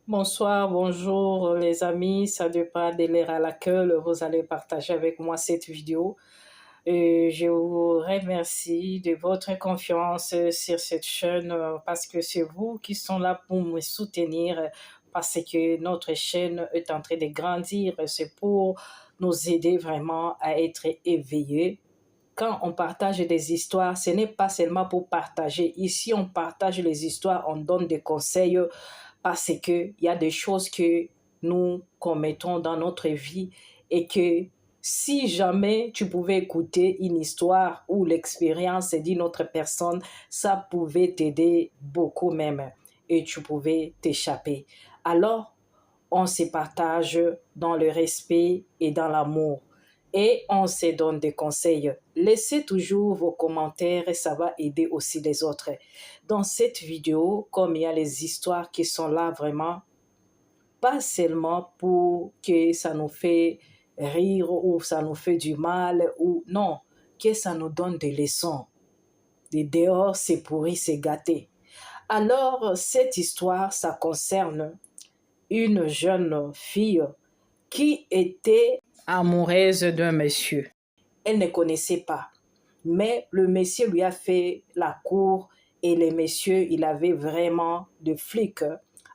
Bonsoir, bonjour les amis, ça dépend de l'heure à laquelle vous allez partager avec moi cette vidéo. Je vous remercie de votre confiance sur cette chaîne parce que c'est vous qui sont là pour me soutenir parce que notre chaîne est en train de grandir. C'est pour nous aider vraiment à être éveillés. Quand on partage des histoires, ce n'est pas seulement pour partager. Ici, on partage les histoires, on donne des conseils parce qu'il y a des choses que nous commettons dans notre vie et que si jamais tu pouvais écouter une histoire ou l'expérience d'une autre personne, ça pouvait t'aider beaucoup même et tu pouvais t'échapper. Alors, on se partage dans le respect et dans l'amour et on se donne des conseils. Laissez toujours vos commentaires et ça va aider aussi les autres. Dans cette vidéo, comme il y a les histoires qui sont là vraiment, pas seulement pour que ça nous fait rire ou ça nous fait du mal, ou non, que ça nous donne des leçons. De dehors, c'est pourri, c'est gâté. Alors, cette histoire, ça concerne une jeune fille qui était amoureuse d'un monsieur. Elle ne connaissait pas, mais le monsieur lui a fait la cour et le monsieur, il avait vraiment de flics.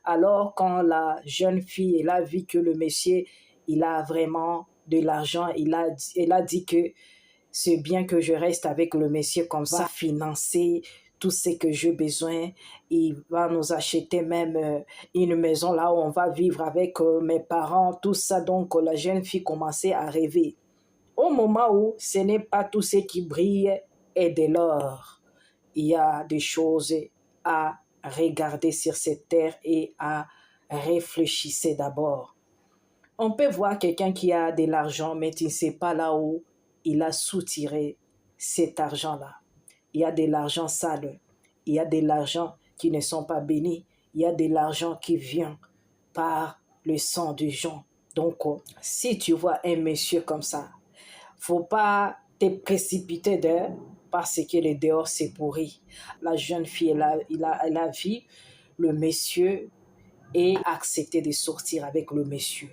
Alors, quand la jeune fille, elle a vu que le monsieur, il a vraiment de l'argent, elle a dit que c'est bien que je reste avec le monsieur comme ça, financer tout ce que j'ai besoin. Il va nous acheter même une maison là où on va vivre avec mes parents, tout ça. Donc, la jeune fille commençait à rêver. Au moment où ce n'est pas tout ce qui brille et de l'or, il y a des choses à regarder sur cette terre et à réfléchir d'abord. On peut voir quelqu'un qui a de l'argent, mais tu ne sais pas là où il a soutiré cet argent-là. Il y a de l'argent sale, il y a de l'argent qui ne sont pas bénis, il y a de l'argent qui vient par le sang des gens. Donc, si tu vois un monsieur comme ça, faut pas te précipiter dehors parce que le dehors c'est pourri. La jeune fille, elle a vu le monsieur et accepté de sortir avec le monsieur.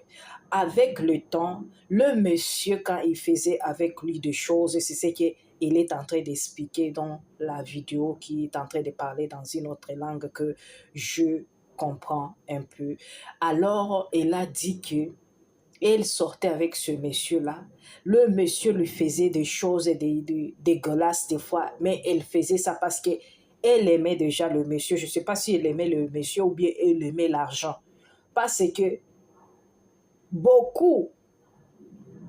Avec le temps, le monsieur, quand il faisait avec lui des choses, c'est ce qu'il est en train d'expliquer dans la vidéo qui est en train de parler dans une autre langue que je comprends un peu. Alors, elle a dit que elle sortait avec ce monsieur-là. Le monsieur lui faisait des choses dégueulasses des fois, mais elle faisait ça parce que elle aimait déjà le monsieur. Je ne sais pas si elle aimait le monsieur ou bien elle aimait l'argent. Parce que beaucoup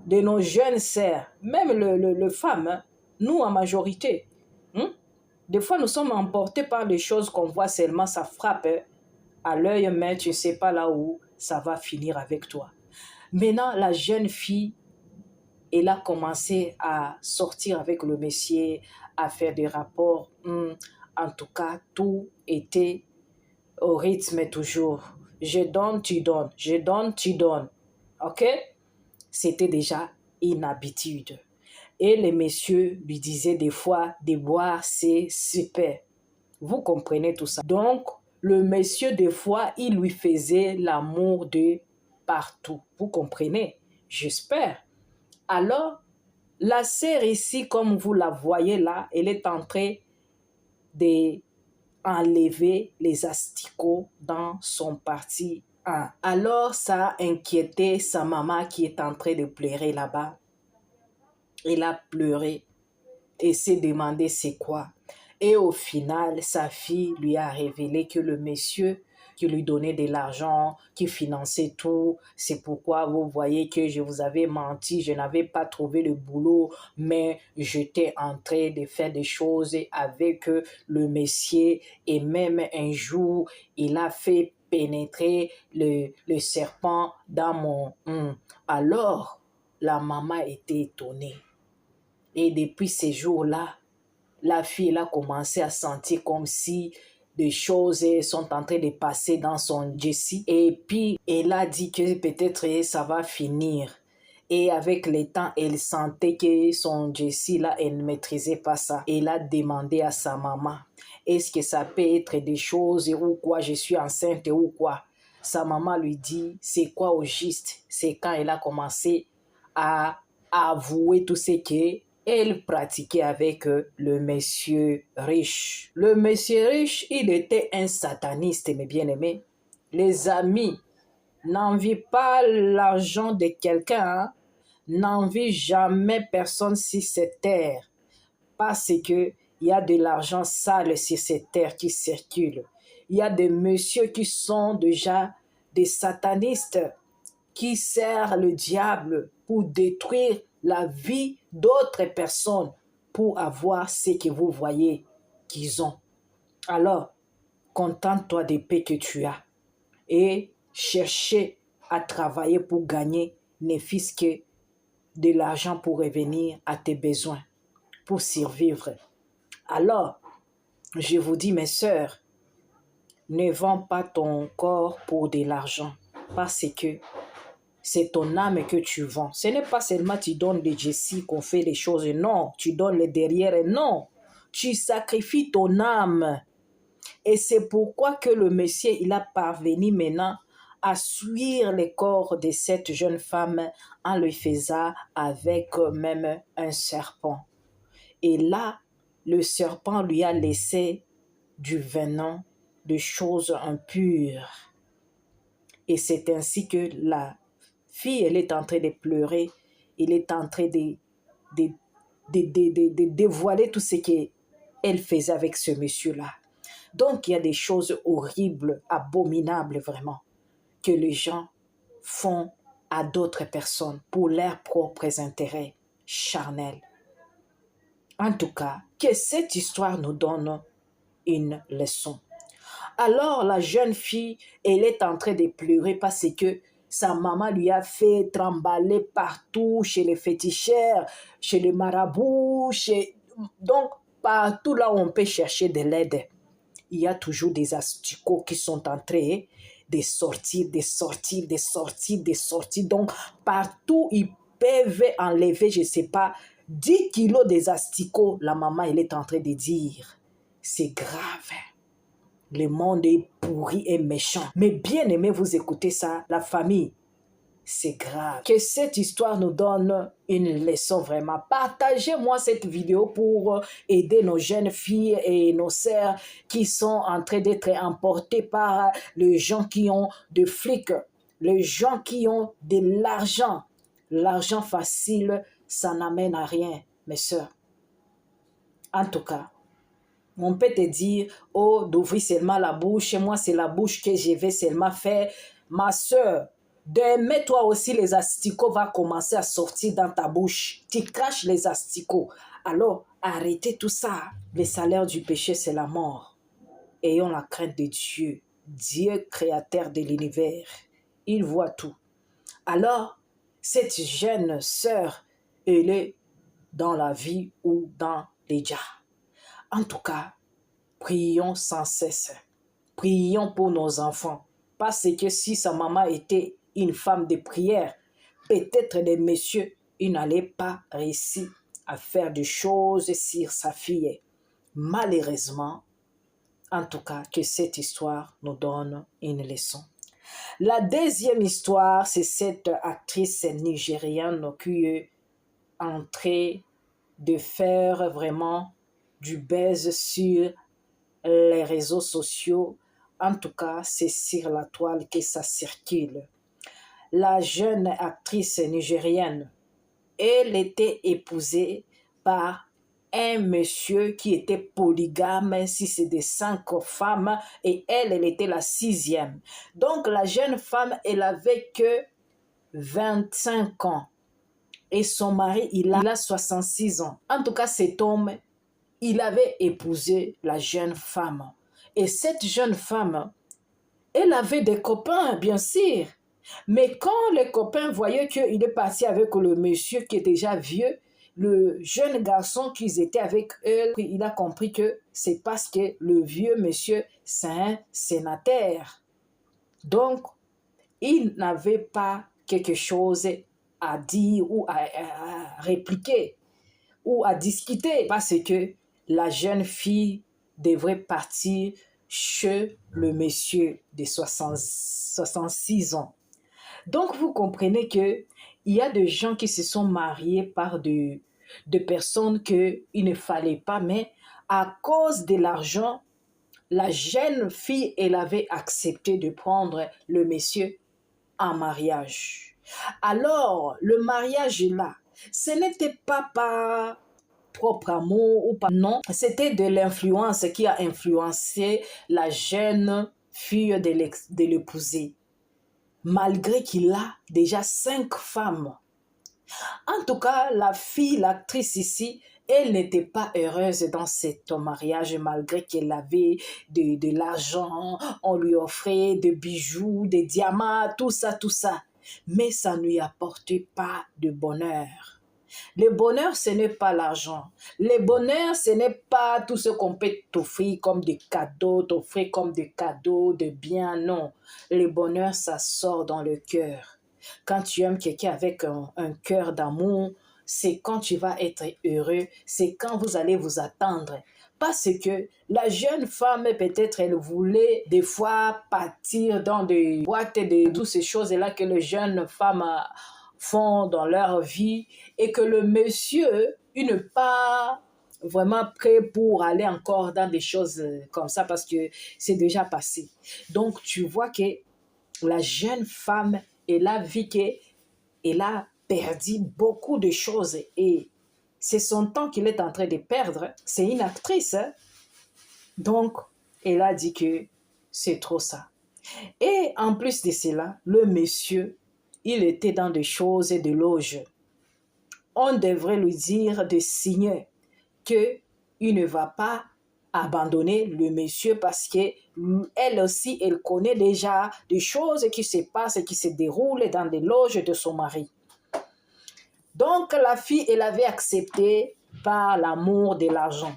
de nos jeunes sœurs, même les femmes, hein, nous en majorité, hein, des fois nous sommes emportés par les choses qu'on voit seulement, ça frappe hein, à l'œil, mais tu ne sais pas là où ça va finir avec toi. Maintenant, la jeune fille, elle a commencé à sortir avec le monsieur, à faire des rapports. En tout cas, tout était au rythme toujours. Je donne, tu donnes. Je donne, tu donnes. OK? C'était déjà une habitude. Et les messieurs lui disaient des fois de boire, c'est super. Vous comprenez tout ça. Donc, le monsieur, des fois, il lui faisait l'amour de partout. Vous comprenez? J'espère. Alors, la sœur ici, comme vous la voyez là, elle est en train d'enlever les asticots dans son parti 1. Alors, ça a inquiété sa maman qui est en train de pleurer là-bas. Elle a pleuré et s'est demandé c'est quoi. Et au final, sa fille lui a révélé que le monsieur qui lui donnait de l'argent, qui finançait tout, c'est pourquoi vous voyez que je vous avais menti, je n'avais pas trouvé le boulot, mais j'étais en train de faire des choses avec le monsieur et même un jour, il a fait pénétrer le serpent dans mon... Alors, la maman était étonnée. Et depuis ces jours-là, la fille elle a commencé à sentir comme si des choses sont en train de passer dans son Jessie. Et puis, elle a dit que peut-être ça va finir. Et avec le temps, elle sentait que son Jessie, là, elle ne maîtrisait pas ça. Elle a demandé à sa maman, est-ce que ça peut être des choses ou quoi, je suis enceinte ou quoi? sa maman lui dit c'est quoi au juste. C'est quand elle a commencé à avouer tout ce qu'elle pratiquait avec le monsieur riche. Le monsieur riche, il était un sataniste, mes bien-aimés. Les amis, n'envie pas l'argent de quelqu'un, hein? N'envie jamais personne sur cette terre. Parce que il y a de l'argent sale sur cette terre qui circule. Il y a des messieurs qui sont déjà des satanistes qui servent le diable pour détruire la vie d'autres personnes pour avoir ce que vous voyez qu'ils ont. Alors, contente-toi des paix que tu as et chercher à travailler pour gagner ne fût-ce que de l'argent pour revenir à tes besoins, pour survivre. Alors, je vous dis, mes sœurs, ne vends pas ton corps pour de l'argent parce que c'est ton âme que tu vends. Ce n'est pas seulement tu donnes des Jessie qu'on fait les choses, non. Tu donnes les derrière, non. Tu sacrifies ton âme. Et c'est pourquoi que le monsieur, il a parvenu maintenant à suivre le corps de cette jeune femme en le faisant avec même un serpent. Et là, le serpent lui a laissé du venin, de choses impures. Et c'est ainsi que la fille, elle est en train de pleurer, elle est en train de dévoiler tout ce qu'elle faisait avec ce monsieur-là. Donc, il y a des choses horribles, abominables vraiment, que les gens font à d'autres personnes pour leurs propres intérêts charnels. En tout cas, que cette histoire nous donne une leçon. Alors, la jeune fille, elle est en train de pleurer parce que sa maman lui a fait trimballer partout, chez les féticheurs, chez les marabouts, donc partout là où on peut chercher de l'aide. Il y a toujours des asticots qui sont en train de sortir. Donc, partout, ils peuvent enlever, je ne sais pas, 10 kilos des asticots. La maman, elle est en train de dire, c'est grave. Le monde est pourri et méchant. Mais bien aimé, vous écoutez ça, la famille, c'est grave. Que cette histoire nous donne une leçon vraiment. Partagez-moi cette vidéo pour aider nos jeunes filles et nos sœurs qui sont en train d'être emportées par les gens qui ont des flics, les gens qui ont de l'argent. L'argent facile, ça n'amène à rien, mes sœurs. En tout cas, on peut te dire, oh, d'ouvrir seulement la bouche, moi c'est la bouche que je vais seulement faire. Ma soeur, demain toi aussi les asticots vont commencer à sortir dans ta bouche. Tu craches les asticots. Alors, arrêtez tout ça. Le salaire du péché, c'est la mort. Ayons la crainte de Dieu, Dieu créateur de l'univers. Il voit tout. Alors, cette jeune sœur, elle est dans la vie ou dans les jas. En tout cas, prions sans cesse. Prions pour nos enfants. Parce que si sa maman était une femme de prière, peut-être les messieurs, ils n'allaient pas réussir à faire des choses sur sa fille. Malheureusement, en tout cas, que cette histoire nous donne une leçon. La deuxième histoire, c'est cette actrice nigériane qui est en train de faire vraiment du buzz sur les réseaux sociaux. En tout cas, c'est sur la toile que ça circule. La jeune actrice nigérienne, elle était épousée par un monsieur qui était polygame, si c'est des 5 femmes, et elle était la 6e. Donc la jeune femme, elle avait que 25 ans. Et son mari, il a 66 ans. En tout cas, cet homme, il avait épousé la jeune femme. Et cette jeune femme, elle avait des copains, bien sûr. Mais quand les copains voyaient qu'il est parti avec le monsieur qui est déjà vieux, le jeune garçon qu'ils étaient avec eux, il a compris que c'est parce que le vieux monsieur, c'est un sénateur. Donc, il n'avait pas quelque chose à dire ou à répliquer ou à discuter parce que la jeune fille devrait partir chez le monsieur de 66 ans. Donc, vous comprenez qu'il y a des gens qui se sont mariés par de personnes qu'il ne fallait pas, mais à cause de l'argent, la jeune fille, elle avait accepté de prendre le monsieur en mariage. Alors, le mariage là, ce n'était pas par propre amour ou pas, non, c'était de l'influence qui a influencé la jeune fille de l'épouser, malgré qu'il a déjà 5 femmes. En tout cas, la fille, l'actrice ici, elle n'était pas heureuse dans cet mariage malgré qu'elle avait de l'argent, on lui offrait des bijoux, des diamants, tout ça, tout ça. Mais ça ne lui apportait pas de bonheur. Le bonheur, ce n'est pas l'argent. Le bonheur, ce n'est pas tout ce qu'on peut t'offrir comme des cadeaux, t'offrir comme des cadeaux, de biens, non. Le bonheur, ça sort dans le cœur. Quand tu aimes quelqu'un avec un cœur d'amour, c'est quand tu vas être heureux, c'est quand vous allez vous attendre. Parce que la jeune femme, peut-être, elle voulait des fois partir dans des boîtes, de toutes ces choses-là que les jeunes femmes font dans leur vie, et que le monsieur, il n'est pas vraiment prêt pour aller encore dans des choses comme ça parce que c'est déjà passé. Donc, tu vois que la jeune femme, elle a vu qu'elle a perdu beaucoup de choses et c'est son temps qu'il est en train de perdre. C'est une actrice, hein? Donc, elle a dit que c'est trop ça. Et en plus de cela, le monsieur, il était dans des choses de loge. On devrait lui dire de signer qu'il ne va pas abandonner le monsieur parce qu'elle aussi, elle connaît déjà des choses qui se passent, qui se déroulent dans les loges de son mari. Donc, la fille, elle avait accepté par l'amour de l'argent.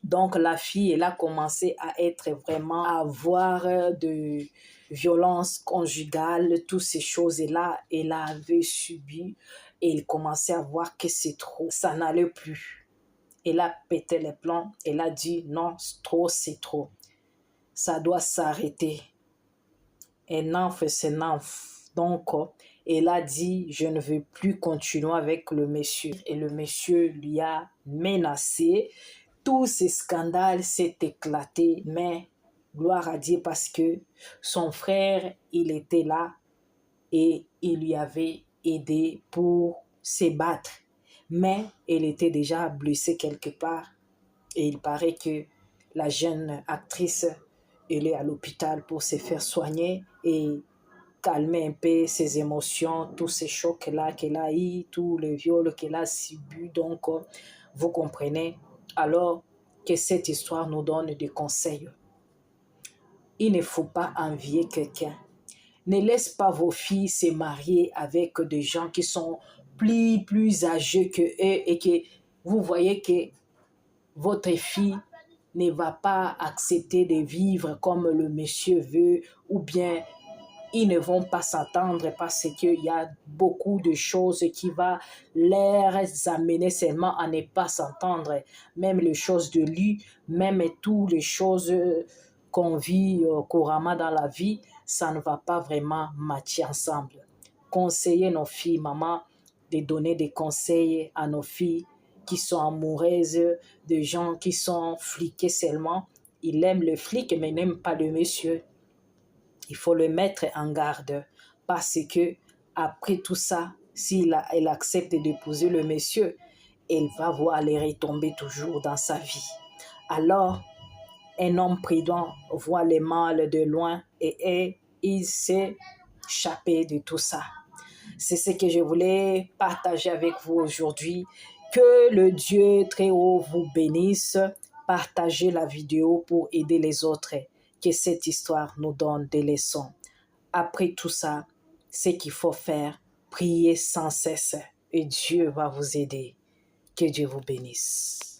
Donc, la fille, elle a commencé à être vraiment, à avoir de violence conjugale, toutes ces choses-là, elle avait subi et elle commençait à voir que c'est trop, ça n'allait plus. Elle a pété les plombs, elle a dit non, trop, c'est trop. Ça doit s'arrêter. Et non, c'est non. Donc, elle a dit, je ne veux plus continuer avec le monsieur. Et le monsieur lui a menacé. Tous ces scandales s'est éclaté, mais gloire à Dieu parce que son frère, il était là et il lui avait aidé pour se battre. Mais elle était déjà blessée quelque part et il paraît que la jeune actrice, elle est à l'hôpital pour se faire soigner et calmer un peu ses émotions, tous ces chocs-là qu'elle a eu, tous les viols qu'elle a subis. Donc, vous comprenez, alors que cette histoire nous donne des conseils. Il ne faut pas envier quelqu'un. Ne laisse pas vos filles se marier avec des gens qui sont plus âgés que eux et que vous voyez que votre fille ne va pas accepter de vivre comme le monsieur veut ou bien ils ne vont pas s'attendre parce qu'il y a beaucoup de choses qui vont les amener seulement à ne pas s'entendre. Même les choses de lui, même toutes les choses qu'on vit couramment dans la vie, ça ne va pas vraiment matcher ensemble. Conseiller nos filles, maman, de donner des conseils à nos filles qui sont amoureuses de gens qui sont fliqués seulement. Il aime le flic mais n'aime pas le monsieur. Il faut le mettre en garde parce que après tout ça, elle accepte d'épouser le monsieur, elle va voir les retomber toujours dans sa vie. Alors, un homme prudent voit les mal de loin et il s'est échappé de tout ça. C'est ce que je voulais partager avec vous aujourd'hui. Que le Dieu très haut vous bénisse. Partagez la vidéo pour aider les autres. Que cette histoire nous donne des leçons. Après tout ça, ce qu'il faut faire, prier sans cesse et Dieu va vous aider. Que Dieu vous bénisse.